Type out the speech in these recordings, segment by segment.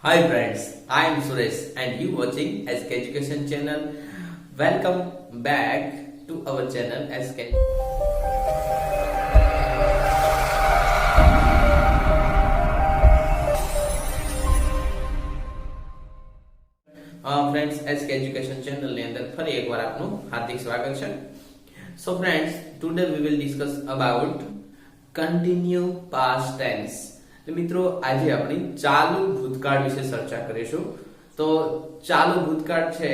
Hi friends, I am Suresh and you watching SK Education channel. Welcome back to our channel SK. Friends SK education channel ની અંદર ફરી એકવાર આપનું હાર્દિક સ્વાગત છે. So friends, today we will discuss about continue past tense. મિત્રો આજે આપણે ચાલુ ભૂતકાળ વિશે ચર્ચા કરીશું. તો ચાલુ ભૂતકાળ છે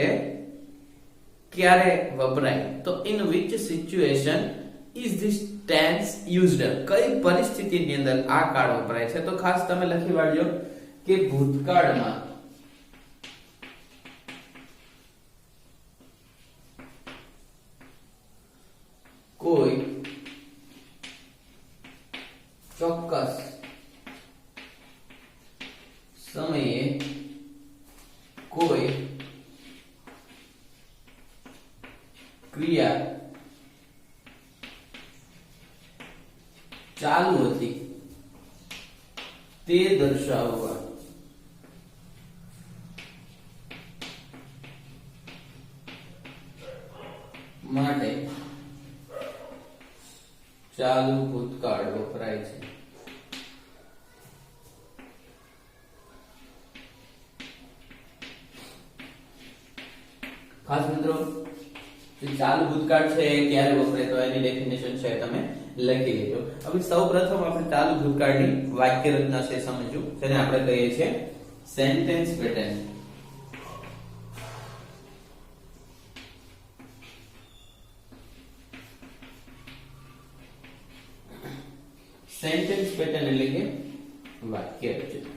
ક્યારે વપરાય, તો in which situation is this tense used, કઈ પરિસ્થિતિની અંદર આ કાળ વપરાય છે. તો ખાસ તમે લખી વાળજો કે ભૂતકાળમાં કોઈ ચોક્કસ સમયે કોઈ ક્રિયા ચાલુ હતી તે દર્શાવવા માટે ચાલુ ભૂતકાળ વપરાય છે. ખાસ મિત્રો, ચાલુ ભૂતકાળ છે ક્યારે વપરાય તો એની ડેફિનેશન છે તમે લખી લેજો. હવે સૌપ્રથમ આપણે ચાલુ ભૂતકાળની વાક્ય રચના છે સમજવું, જેને આપણે કહીએ છીએ સેન્ટેન્સ પેટર્ન. સેન્ટેન્સ પેટર્ન એટલે કે વાક્ય રચના.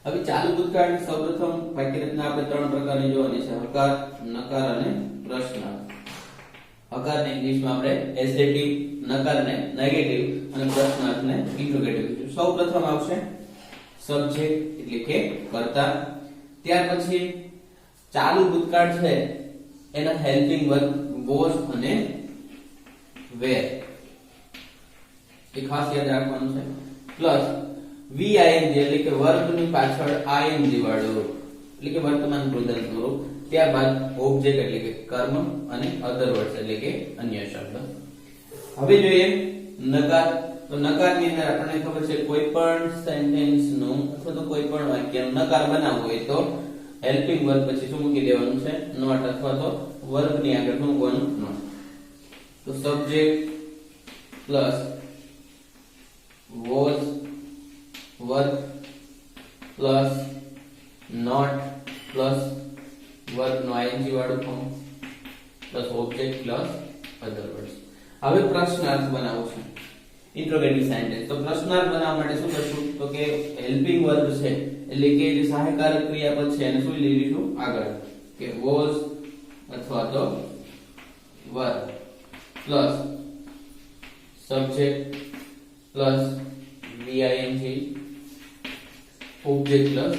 હવે ચાલુ ભૂતકાળની સૌપ્રથમ વાક્ય રચના આપણે ત્રણ પ્રકારની જોવાની છે: હકાર, નકાર અને પ્રશ્ન. હકારને ઇંગ્લિશમાં આપણે એસેટિવ, નકારને નેગેટિવ અને પ્રશ્નાર્થને ઇન્ટ્રોગેટિવ. સૌપ્રથમ આવશે સબ્જેક્ટ એટલે કે કર્તા. ત્યાર પછી ચાલુ ભૂતકાળ છે એના હેલ્પિંગ વર્બ વોઝ અને વેર, એ ખાસ યાદ રાખવાનું છે. પ્લસ VING એટલે કે વર્બની પાછળ ING વાળું એટલે કે વર્તમાન પ્રધાન સ્વરૂપ. ત્યારબાદ ઓબ્જેક્ટ એટલે કે કર્મ અને અધર વર્ડ્સ એટલે કે અન્ય શબ્દ. હવે જોઈએ નકાર. તો નકારની અંદર આપણને ખબર છે કોઈ પણ સેન્ટેન્સ નું અથવા તો કોઈ પણ વાક્યનો નકાર બનાવવો હોય તો હેલ્પિંગ વર્બ પછી શું મૂકી દેવાનું છે? નોટ, અથવા તો વર્બની આગળ શું મૂકવાનું? નોટ. તો subject plus was verb plus not plus verb નો ING વાળું form plus object plus other words. હવે પ્રશ્નાર્થ બનાવવો છે, ઇન્ટ્રોગેટિવ સેન્ટેન્સ. તો પ્રશ્નાર્થ બનાવવા માટે શું કરશું? તો કે હેલ્પિંગ વર્બ છે એટલે કે જે સહાયકારક ક્રિયાપદ છે એને શું લઈ લઈશું આગળ, કે વોઝ અથવા તો verb plus subject plus VING object plus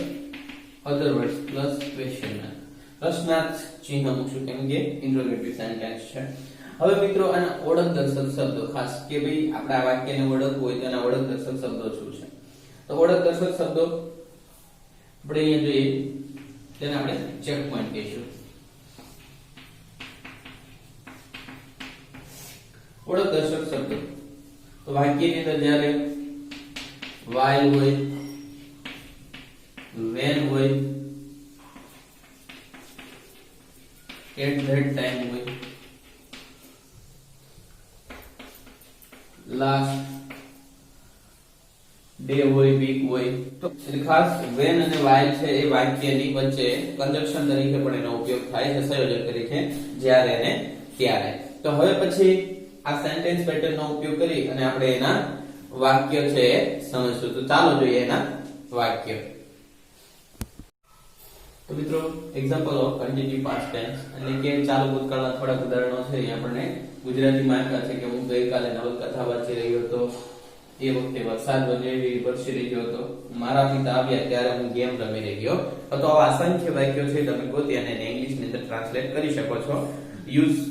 other words plus question mark. પ્રશ્નાર્થ ચિહ્ન મૂકશું કેમ કે ઇન્ટ્રોગેટિવ સેન્ટેન્સ છે. હવે મિત્રો આના ઓળખ દર્શક શબ્દો, ખાસ કે ભાઈ આપણે આ વાક્યને ઓળખવું હોય તો એના ઓળખ દર્શક શબ્દો શું છે? તો ઓળખ દર્શક શબ્દો આપણે અહીંયા જોઈએ, તેને આપણે ચેક પોઈન્ટ કહીશું. ઓળખ દર્શક શબ્દો તો વાક્યની અંદર જ્યારે while હોય, when હોય, at that time હોય, last day હોય, week હોય. તો ખાસ when અને while છે એ વાક્યની વચ્ચે કંજક્શન તરીકે પણ એનો ઉપયોગ થાય છે, સંયોજક તરીકે, જ્યારે અને ત્યારે. તો હવે પછી આ સેન્ટેન્સ પેટર્ન નો ઉપયોગ કરી અને આપણે એના વાક્ય છે એ સમજશું. તો ચાલો જોઈએ એના વાક્ય. તો મિત્રો, example of continue past tense એટલે કે ચાલુ ભૂતકાળના થોડાક ઉદાહરણો છે. અહીં આપણને ગુજરાતીમાં આપ્યા છે કે હું ગઈકાલે નવલકથા વાંચી રહ્યો હતો, એ વખતે વરસાદ વરસી રહ્યો હતો, મારા પિતા આવ્યા ત્યારે હું ગેમ રમી રહ્યો હતો. આવા અસંખ્ય વાક્યો છે, તમે ગોતી અને ઇંગ્લિશની અંદર ટ્રાન્સલેટ કરી શકો છો. Use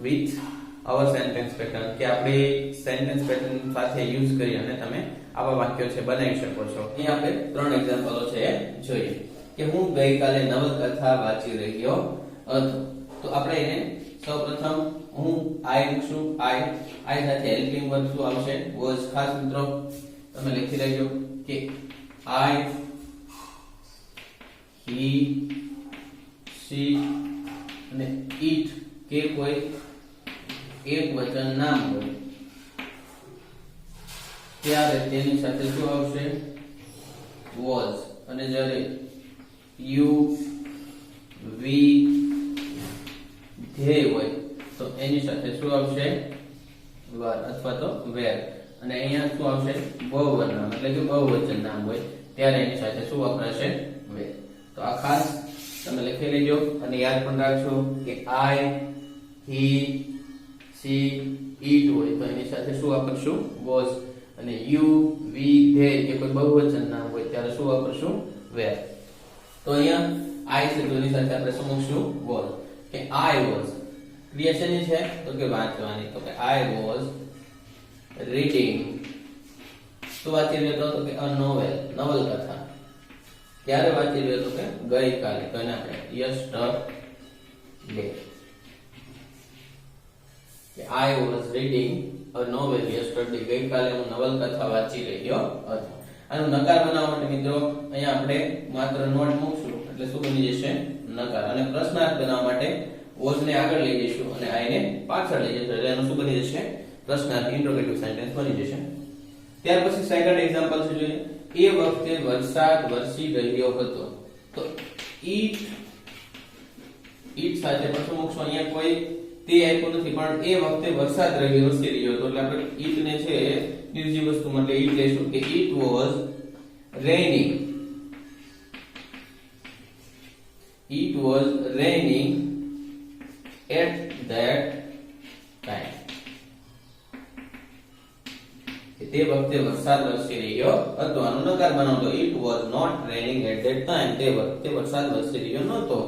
with our sentence pattern કે આપણી સેન્ટેન્સ પેટર્ન સાથે યુઝ કરી અને તમે આવા વાક્યો છે બનાવી શકો છો. અહીં આપણે 3 એક્ઝામ્પલો છે જોઈએ કે હું ગઈકાલે નવલકથા વાંચી રહ્યો હતો. તો આપણે એને સૌપ્રથમ હું આઈ મૂકશું. આઈ સાથે હેલ્પિંગ વર્બ શું આવશે? વોઝ. ખાસ મિત્રો તમે લખી લેજો કે આઈ, હી, શી અને ઈટ કે કોઈ એક વચન નામ હોય ત્યારે તેની સાથે શું આવશે? વોઝ. અને જ્યારે યુ, વી, ધ્યેય હોય તો એની સાથે શું આવશે? વર અથવા તો વેર. અને અહીંયા શું આવશે? બહુવચન નામ એટલે કે બહુવચન નામ હોય ત્યારે એની સાથે શું વપરાશે? વેર. તો આ ખાસ તમે લખી લેજો અને યાદ પણ રાખજો કે આઈ, હી, શી, ઈટ હોય તો એની સાથે શું વાપરશું? વોઝ. અને યુ, વી, ધ્યેય કે કોઈ બહુવચન નામ હોય ત્યારે શું વાપરશું? વેર. તો અહીંયા આઈ છે તો એની સાથે આપણે શું મૂકશું? વોઝ. કે આઈ વોઝ. ક્રિયા શેની છે? તો કે વાંચવાની. તો કે આઈ વોઝ રીડિંગ. શું વાંચી રહ્યો હતો? તો કે અ નોવેલ, નવલકથા. ક્યારે વાંચી રહ્યો હતો? કે ગઈકાલે. તો એને આપણે યસ્ટરડે. કે I was reading a novel yesterday. ગઈકાલે હું નવલકથા વાંચી રહ્યો હતો. આનું નકાર બનાવવા માટે મિત્રો અહીંયા આપણે માત્ર નોટ મૂકશું એટલે શું બની જશે? નકાર. અને પ્રશ્નાર્થ બનાવવા માટે વોઝ ને આગળ લઈ જઈશું અને આઈ ને પાછળ લઈ જઈશું એટલે એનું શું બની જશે? પ્રશ્નાર્થ, ઇન્ટ્રોગેટિવ સેન્ટેન્સ બની જશે. ત્યાર પછી સેકન્ડ એક્ઝામ્પલ છે જોઈએ. એ વખતે વરસાદ વરસી રહ્યો હતો. તો ઈટ સાથે પછી મૂકશું. અહીંયા કોઈ તે આપ્યું નથી પણ એ વખતે વરસાદ વરસી રહ્યો હતો એટલે આપણે ઈટ ને છે નિર્જીવ વસ્તુ માટે ઈટ લઈશું કે it was raining. It was raining at that time. તે વખતે વરસાદ વરસી રહ્યો હતો. આનો નકાર બનાવો તો it was not raining at that time. તે વખતે વરસાદ વરસી રહ્યો નહોતો.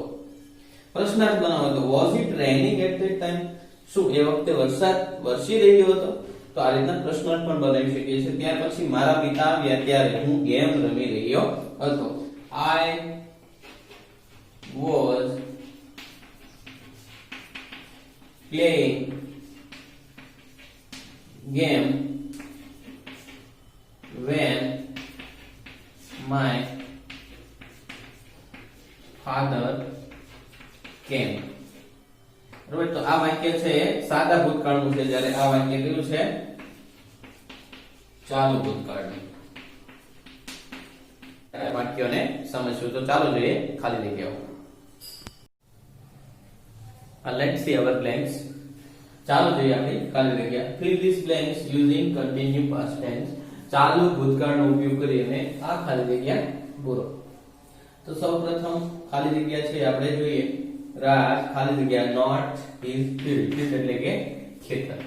પ્રશ્નાર્થ બનાવો તો was it raining at that time? શું એ વખતે વરસાદ વરસી રહ્યો હતો? તો આ રીતના પ્રશ્નાર્થ પણ બનાવી શકીએ છીએ. ત્યાર પછી મારા પિતા આવ્યા ત્યારે હું ગેમ રમી રહ્યો હતો. I was playing game when my father came. બરાબર. તો આ વાક્ય છે સાદા ભૂતકાળનું છે જ્યારે આ વાક્ય કેવું છે? ચાલુ ભૂતકાળનું. આ વાક્યોને સમજશું તો ચાલો જોઈએ ખાલી જગ્યાઓ. Let's see our blanks. ચાલો જોઈએ આપણી ખાલી જગ્યા. Fill these blanks using continue past tense. ચાલુ ભૂતકાળનો ઉપયોગ કરીને આ ખાલી જગ્યા પૂરો. તો સૌપ્રથમ ખાલી જગ્યા છે આપણે જોઈએ. રાજ ખાલી જગ્યા not his field. field એટલે કે ખેતર.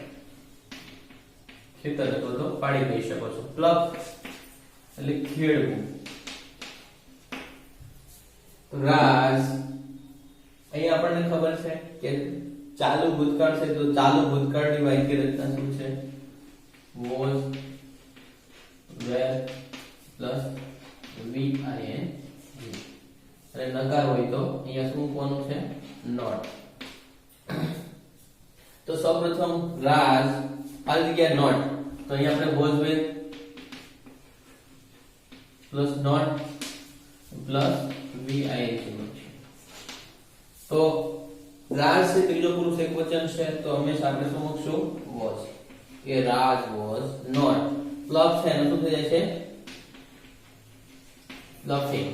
ખેતર અથવા તો પાડી કહી શકો છો. પ્લગ એટલે ખેડવું. રાજ અહીં આપણને ખબર છે કે ચાલુ ભૂતકાળ છે તો ચાલુ ભૂતકાળની વાક્ય રચના શું છે? was, were plus ing. અને નકાર હોય તો અહીંયા શું મૂકવાનું છે? not. તો સૌપ્રથમ રાજ ખાલી જગ્યા not. તો અહીંયા આપણે was, were plus not plus ing. તો રાજ છે ત્રીજો પુરુષ એકવચન છે તો હંમેશા આપણે શું મૂકશું? was. કે રાજ was not. પ્લગ છે એનું શું થઈ જાય છે? plucking.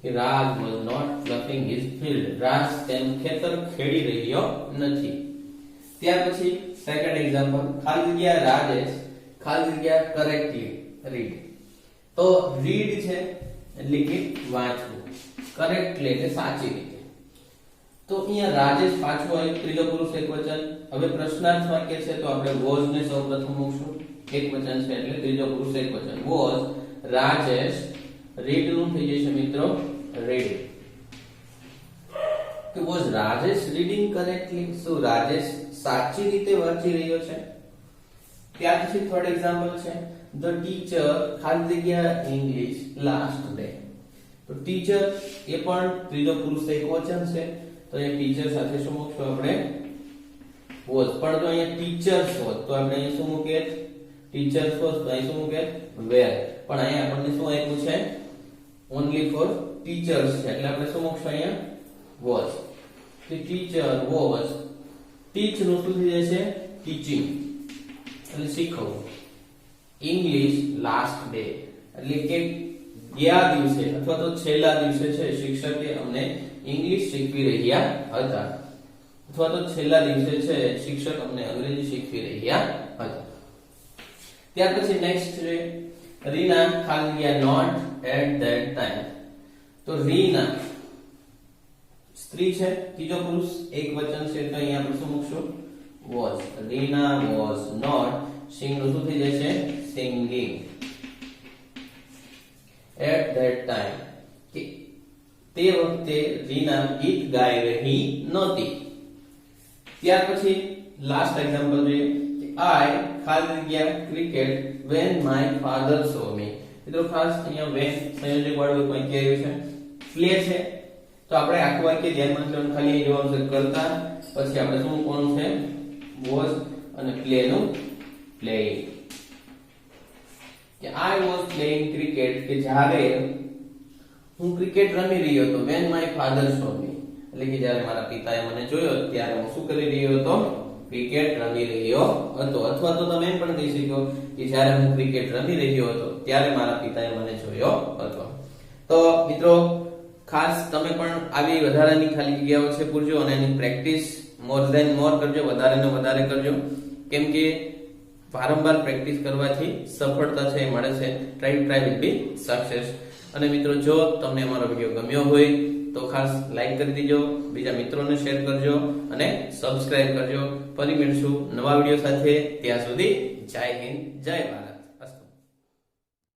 કે રાજ was not plucking his field. રાજ તેનું ખેતર ખેડી રહ્યો નથી. ત્યાર પછી સેકન્ડ એક્ઝામ્પલ ખાલી જગ્યા રાજેશ ખાલી જગ્યા કરેક્ટલી રીડ. તો રીડ છે એટલે કે વાંચવું. કરેક્ટલી એટલે સાચી રીતે. તો અહીંયા રાજેશ પાછું આવ્યું ત્રીજો પુરુષ એકવચન. હવે પ્રશ્નાર્થ વાક્ય છે તો આપણે was ને સૌપ્રથમ મૂકશું. એકવચન છે એટલે ત્રીજો પુરુષ એકવચન. was રાજેશ રીડ નું થઈ જશે મિત્રો read. તો was રાજેશ રીડિંગ કરેક્ટલી? શું રાજેશ સાચી રીતે વાંચી રહ્યો છે. ત્યાર પછી થર્ડ એક્ઝામ્પલ છે ધ ટીચર ખાલી જગ્યા ઇંગ્લિશ લાસ્ટ ડે. તો ટીચર એ પણ ત્રીજો પુરુષ એકવચન છે, તો એ ટીચર સાથે શું મૂકશું આપણે? વોઝ. પણ જો અહીંયા ટીચર્સ હોત તો આપણે અહીંયા શું મૂકીએ? ટીચર્સ હોત તો અહીં શું મૂકીએ? વેર. પણ અહીંયા આપણને શું આપ્યું છે? ઓન્લી ફોર ટીચર્સ છે, એટલે આપણે શું મૂકશું અહીંયા? વોઝ. The teacher was. ટીચ નું શું થઈ જશે? ટીચિંગ, એટલે શીખવવું. ઇંગ્લિશ લાસ્ટ ડે, એટલે કે ગયા દિવસે અથવા તો છેલ્લા દિવસે છે શિક્ષકે અમને ઇંગ્લિશ શીખવી રહ્યા હતા, અથવા તો છેલ્લા દિવસે છે શિક્ષક અમને અંગ્રેજી શીખવી રહ્યા હતા. ત્યાર પછી નેક્સ્ટ છે રીના ખાલી ગયા નોટ એટ ધેટ ટાઈમ. તો રીના સ્ત્રી છે, ત્રીજો પુરુષ એકવચન છે, તો અહીંયા આપણે શું મૂકશું? Was. Reena was not sing નું શું થઈ જશે? સિંગિંગ એટ ધેટ ટાઈમ, કે તે વખતે રીના ગીત ગાઈ રહી નહોતી. ત્યાર પછી લાસ્ટ એક્ઝામ્પલ જોઈએ કે આઈ ખાલી જગ્યા ક્રિકેટ વેન માય ફાધર સો મી. મિત્રો ખાસ અહીંયા વેન સંયોજક વાળું કોઈ કહેવું છે, પ્લે છે, તો આપણે આખું વાક્ય ધ્યાનમાં લેવાનું, ખાલી જોવાનું છે કરતા, પછી આપણે શું કોણ છે? વોઝ, અને પ્લે નું પ્લેઇંગ. કે આઈ વોઝ પ્લેઇંગ ક્રિકેટ, કે જ્યારે હું ક્રિકેટ રમી રહ્યો હતો. વેન માય ફાધર સો મી, એટલે કે જ્યારે મારા પિતાએ મને જોયો ત્યારે હું શું કરી રહ્યો હતો? ક્રિકેટ રમી રહ્યો હતો. અથવા તો તમે એમ પણ કહી શકો કે જ્યારે હું ક્રિકેટ રમી રહ્યો હતો ત્યારે મારા પિતાએ મને જોયો હતો. તો મિત્રો ખાસ તમે પણ આવી વધારાની ખાલી જગ્યાઓ છે પૂરજો, અને એની પ્રેક્ટિસ મોર ધેન મોર કરજો, વધારે ને વધારે કરજો, કેમ કે વારંવાર પ્રેક્ટિસ કરવાથી સફળતા છે એ મળે છે. Try will be success. અને મિત્રો જો તમને અમારો વિડીયો ગમ્યો હોય તો ખાસ લાઈક કરી દેજો, બીજા મિત્રોને શેર કરજો અને સબસ્ક્રાઇબ કરજો. ફરી મળીશું નવા વિડીયો સાથે. ત્યાં સુધી જય હિન્દ, જય ભારત.